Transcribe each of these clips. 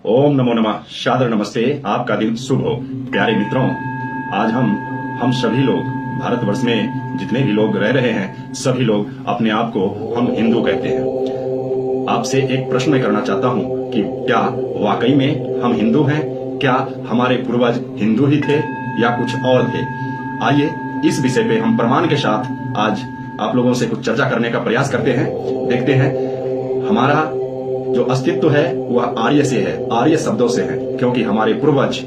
ओम नमो नमः। सादर नमस्ते। आपका दिन शुभ हो। प्यारे मित्रों, आज हम सभी लोग भारतवर्ष में जितने भी लोग रह रहे हैं, सभी लोग अपने आप को हम हिंदू कहते हैं। आपसे एक प्रश्न मैं करना चाहता हूं कि क्या वाकई में हम हिंदू हैं? क्या हमारे पूर्वज हिंदू ही थे या कुछ और थे? आइए इस विषय पे हम प्रमाण के साथ आज आप लोगों से कुछ चर्चा करने का प्रयास करते हैं। देखते हैं हमारा जो अस्तित्व है वह आर्य से है, आर्य शब्दों से है, क्योंकि हमारे पूर्वज,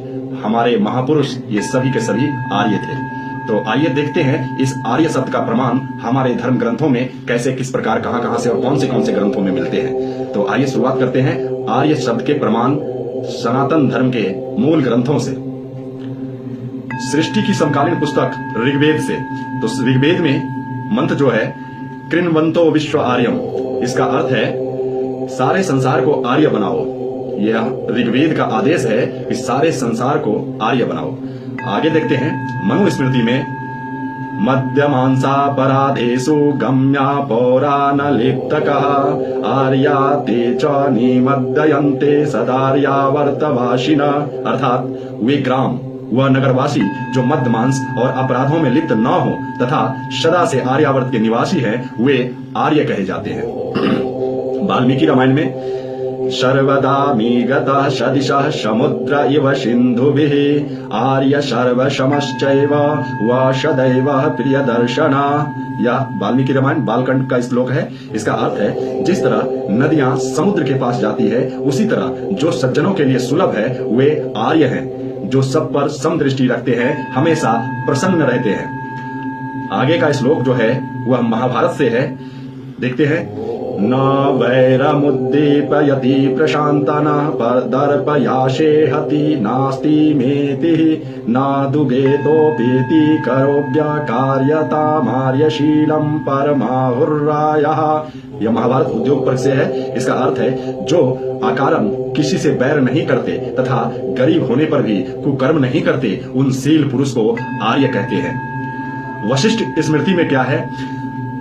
हमारे महापुरुष ये सभी के सभी आर्य थे। तो आइए देखते हैं इस आर्य शब्द का प्रमाण हमारे धर्म ग्रंथों में कैसे, किस प्रकार, कहां से और कौन से ग्रंथों में मिलते हैं। तो आइए शुरुआत करते हैं आर्य शब्द के प्रमाण सनातन धर्म के मूल ग्रंथों से। सृष्टि की समकालीन पुस्तक ऋग्वेद से। तो ऋग्वेद में मंत्र जो है कृण्वन्तो विश्व आर्यम, इसका अर्थ है सारे संसार को आर्य बनाओ। यह ऋग्वेद का आदेश है कि सारे संसार को आर्य बनाओ। आगे देखते हैं मनुस्मृति में मध्यमांसापराधेषु गम्या पौराणलिप्तकः आर्या ते च निमद्दयन्ते सदार्यावर्तवासिनः, अर्थात वे ग्राम वह नगरवासी जो मध्यमांस और अपराधों में लिप्त न हो तथा सदा से आर्यावर्त के निवासी हैं, वे आर्य कहे जाते हैं। वाल्मीकि रामायण में सर्वदा गता सदिशः समुद्र इव सिन्धुभिः आर्य सर्वशमश्चैव वसदैव प्रियदर्शना। यह वाल्मीकि रामायण बालकांड का श्लोक है। इसका अर्थ है जिस तरह नदियां समुद्र के पास जाती है, उसी तरह जो सज्जनों के लिए सुलभ है वे आर्य हैं, जो सब पर समदृष्टि रखते हैं, हमेशा प्रसन्न रहते हैं। आगे का श्लोक जो है वह महाभारत से है। देखते हैं न वैरमुद्दीपयति प्रशांतना दर्पयाशेहति नास्ति मेति न दुगेतोपेति करोव्यकार्यतामार्यशीलम परमाहुर्रायः। यह महाभारत उद्योग पर्व से है। इसका अर्थ है जो अकारण किसी से बैर नहीं करते तथा गरीब होने पर भी कुकर्म नहीं करते, उन शील पुरुष को आर्य कहते हैं। वशिष्ठ स्मृति में क्या है?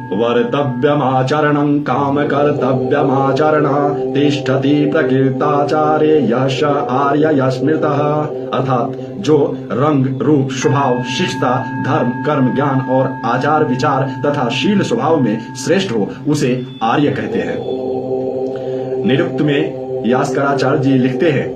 वर्तव्यमाचरणं काम कर्तव्यमाचरण तिष्ठति प्रकृताचारे यश आर्य स्मृतः, अर्थात जो रंग रूप स्वभाव शिष्टता धर्म कर्म ज्ञान और आचार विचार तथा शील स्वभाव में श्रेष्ठ हो उसे आर्य कहते हैं। निरुक्त में यास्कराचार्य जी लिखते हैं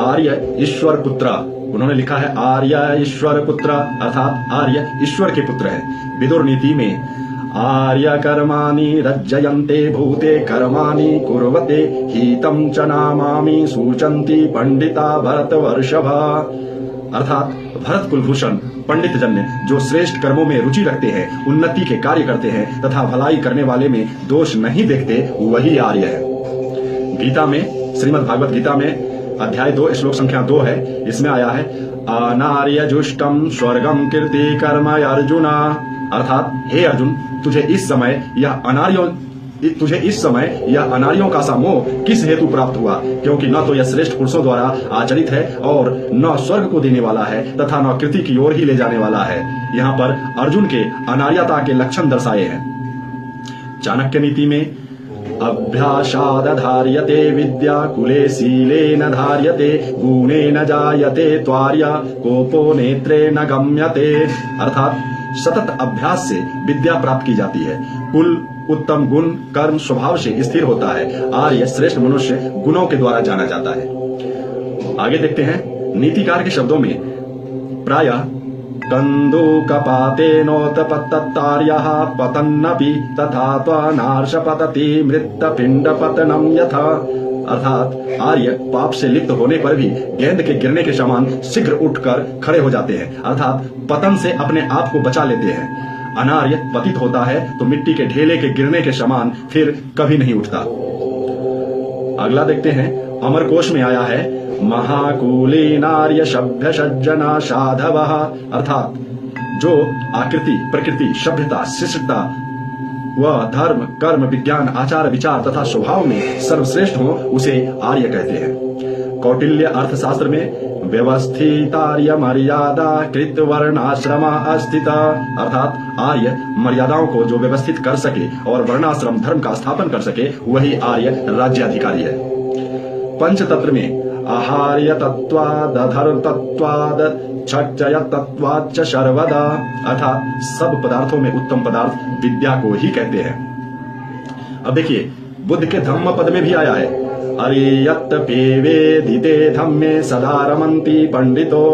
आर्य ईश्वर पुत्र। उन्होंने लिखा है आर्य ईश्वर पुत्र, अर्थात आर्य ईश्वर के पुत्र है। विदुर नीति में आर्य कर्माणि रज्जयन्ते भूते कर्माणि कुर्वते हितं च नामामि सूचन्ति पंडिता भरतवर्षभ, अर्थात भरत कुलभूषण पंडित जन जो श्रेष्ठ कर्मों में रुचि रखते हैं, उन्नति के कार्य करते हैं तथा भलाई करने वाले में दोष नहीं देखते, वही आर्य है। गीता में, श्रीमद् भागवत गीता में अध्याय 2 श्लोक संख्या 2 है। इसमें आया है अनार्य जुष्टम स्वर्गम कीर्ति कर्म अर्जुना, अर्थात हे अर्जुन तुझे इस समय यह अनार्यों का सा मोह किस हेतु प्राप्त हुआ, क्योंकि न तो यह श्रेष्ठ पुरुषों द्वारा आचरित है और न स्वर्ग को देने वाला है तथा न कीर्ति की ओर ही ले जाने वाला है। यहाँ पर अर्जुन के अनार्यता के लक्षण दर्शाए हैं। चाणक्य नीति में अभ्यासाद धार्यते विद्या कुले शीले न धार्यते गुणे न जायते त्वार्य कोपो नेत्रे न गम्यते, अर्थात सतत अभ्यास से विद्या प्राप्त की जाती है, कुल उत्तम गुण कर्म स्वभाव से स्थिर होता है, आर्य श्रेष्ठ मनुष्य गुणों के द्वारा जाना जाता है। आगे देखते हैं नीतिकार के शब्दों में प्रायः कंदुकपाते नोत्पत्तार्यः पतन्नपि तथा त्वनार्ष पतति मृत्पिंड पतनम यथा, अर्थात आर्य पाप से लिप्त होने पर भी गेंद के गिरने के समान शीघ्र उठकर खड़े हो जाते हैं, अर्थात पतन से अपने आप को बचा लेते हैं। अनार्य पतित होता है तो मिट्टी के ढेले के गिरने के समान फिर कभी नहीं उठता। अगला देखते हैं अमरकोश में आया है महाकूली नार्य सभ्य सज्जना साधवः, अर्थात जो आकृति प्रकृति सभ्यता शिष्टता वह धर्म कर्म विज्ञान आचार विचार तथा स्वभाव में सर्वश्रेष्ठ हो उसे आर्य कहते हैं। कौटिल्य अर्थशास्त्र में व्यवस्थितार्य मर्यादा कृत वर्णाश्रम अस्थित, अर्थात आर्य मर्यादाओं को जो व्यवस्थित कर सके और वर्णाश्रम धर्म का स्थापन कर सके वही आर्य राज्याधिकारी है। पंचतंत्र में आहार्य तत्वाद अधर तत्वाद क्षय तत्वाच्च सर्वदा, अर्थात सब पदार्थों में उत्तम पदार्थ विद्या को ही कहते हैं। अब देखिए, बुद्ध के धम्म पद में भी आया है, अरियत पेवेदिते धम्मे सदा रमन्ति पंडितो,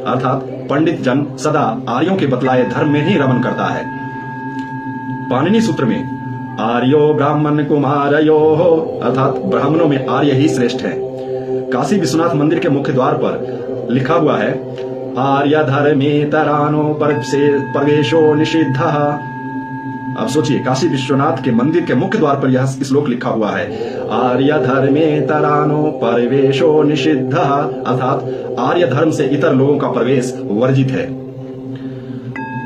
अर्थात पंडित जन सदा आर्यों के बतलाए धर्म में ही रमन करता है। पाणिनि सूत्र में आर्यो ब्राह्मण कुमारयो, अर्थात ब्राह्मणों में आर्य ही श्रेष्ठ है। काशी विश्वनाथ मंदिर के मुख्य द्वार पर लिखा हुआ है, आर्य धर्मेतरानो प्रवेशो निषिद्ध। अब सोचिए, काशी विश्वनाथ के मंदिर के मुख्य द्वार पर यह श्लोक लिखा हुआ है, आर्य धर्मेतरानो प्रवेशो निषिद्ध, अर्थात आर्य धर्म से इतर लोगों का प्रवेश वर्जित है।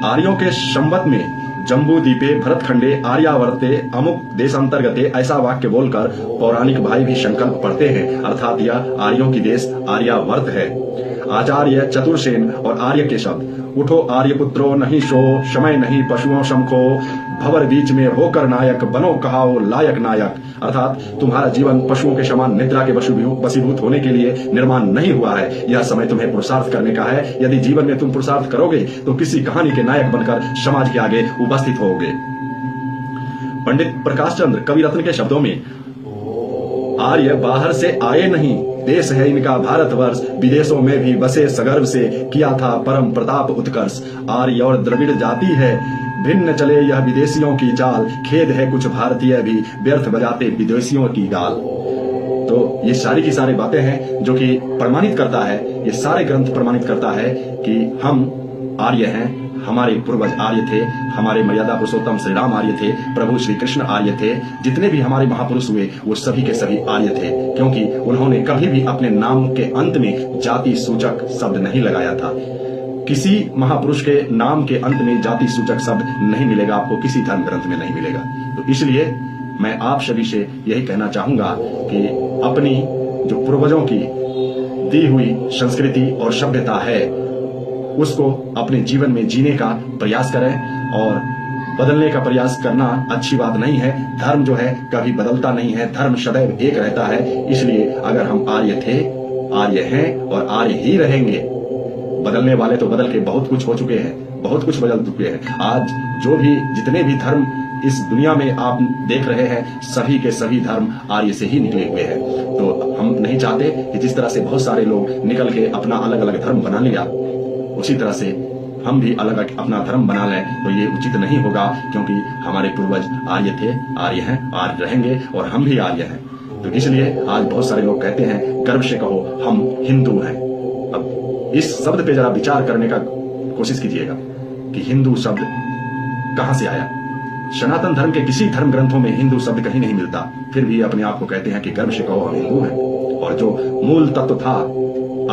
आर्यों के संवत में जम्बू द्वीपे भरतखंडे आर्यावर्ते अमुक देशांतर्गते ऐसा वाक्य बोलकर पौराणिक भाई भी संकल्प पढ़ते हैं, अर्थात यह आर्यों की देश आर्यावर्त है। आचार्य चतुर्सेन और आर्य के शब्द, उठो आर्यपुत्रो नहीं शो, समय नहीं पशुओं शंखो, भवर बीच में होकर नायक, बनो कहाओ लायक नायक, अर्थात तुम्हारा जीवन पशुओं के समान निद्रा के वशीभूत होने के लिए निर्माण नहीं हुआ है। यह समय तुम्हें पुरुषार्थ करने का है। यदि जीवन में तुम पुरुषार्थ करोगे तो किसी कहानी के नायक बनकर समाज के आगे उपस्थित होगे। पंडित प्रकाश चंद्र कवि रत्न के शब्दों में, आर्य बाहर से आए नहीं, देश है इनका भारतवर्ष, विदेशों में भी बसे सगर्व से, किया था परम प्रताप उत्कर्ष। आर्य और द्रविड़ जाति है, भिन्न चले यह विदेशियों की चाल, खेद है कुछ भारतीय भी व्यर्थ बजाते विदेशियों की गाल। तो ये सारी की सारी बातें हैं जो कि प्रमाणित करता है, ये सारे ग्रंथ प्रमाणित करता है कि हम आर्य हैं, हमारे पूर्वज आर्य थे, हमारे मर्यादा पुरुषोत्तम श्री राम आर्य थे, प्रभु श्री कृष्ण आर्य थे, जितने भी हमारे महापुरुष हुए वो सभी के सभी आर्य थे, क्योंकि उन्होंने कभी भी अपने नाम के अंत में जाति सूचक शब्द नहीं लगाया था। किसी महापुरुष के नाम के अंत में जाति सूचक शब्द नहीं मिलेगा, आपको किसी धर्म ग्रंथ में नहीं मिलेगा। तो इसलिए मैं आप सभी से यही कहना चाहूंगा कि अपनी जो पूर्वजों की दी हुई संस्कृति और सभ्यता है उसको अपने जीवन में जीने का प्रयास करें, और बदलने का प्रयास करना अच्छी बात नहीं है। धर्म जो है कभी बदलता नहीं है, धर्म सदैव एक रहता है। इसलिए अगर हम आर्य थे, आर्य हैं और आर्य ही रहेंगे। बदलने वाले तो बदल के बहुत कुछ हो चुके हैं, बहुत कुछ बदल चुके हैं। आज जो भी जितने भी धर्म इस दुनिया में आप देख रहे हैं, सभी के सभी धर्म आर्य से ही निकले हुए हैं। तो हम नहीं चाहते कि जिस तरह से बहुत सारे लोग निकल के अपना अलग अलग धर्म बना लिया, उसी तरह से हम भी अलग अपना धर्म बना लें, तो ये उचित नहीं होगा, क्योंकि हमारे पूर्वज आर्य थे, आर्य हैं, आर्य रहेंगे और हम भी आर्य हैं। तो इसलिए आज बहुत सारे लोग कहते हैं, गर्व से कहो हम हिंदू हैं। अब इस शब्द पे जरा विचार करने का कोशिश कीजिएगा कि हिंदू शब्द कहां से आया। सनातन धर्म के किसी धर्म ग्रंथों में हिंदू शब्द कहीं नहीं मिलता, फिर भी अपने आप को कहते हैं कि गर्व से कहो हम हिंदू हैं, और जो मूल तत्व था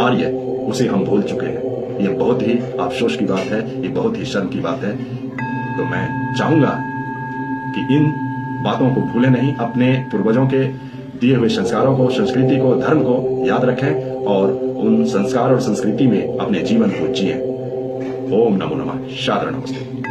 आर्य उसे हम भूल चुके हैं। ये बहुत ही अफसोस की बात है, ये बहुत ही शर्म की बात है। तो मैं चाहूंगा कि इन बातों को भूले नहीं, अपने पूर्वजों के दिए हुए संस्कारों को, संस्कृति को, धर्म को याद रखें और उन संस्कार और संस्कृति में अपने जीवन को जिएं। ओम नमो नमः। सादर नमस्ते।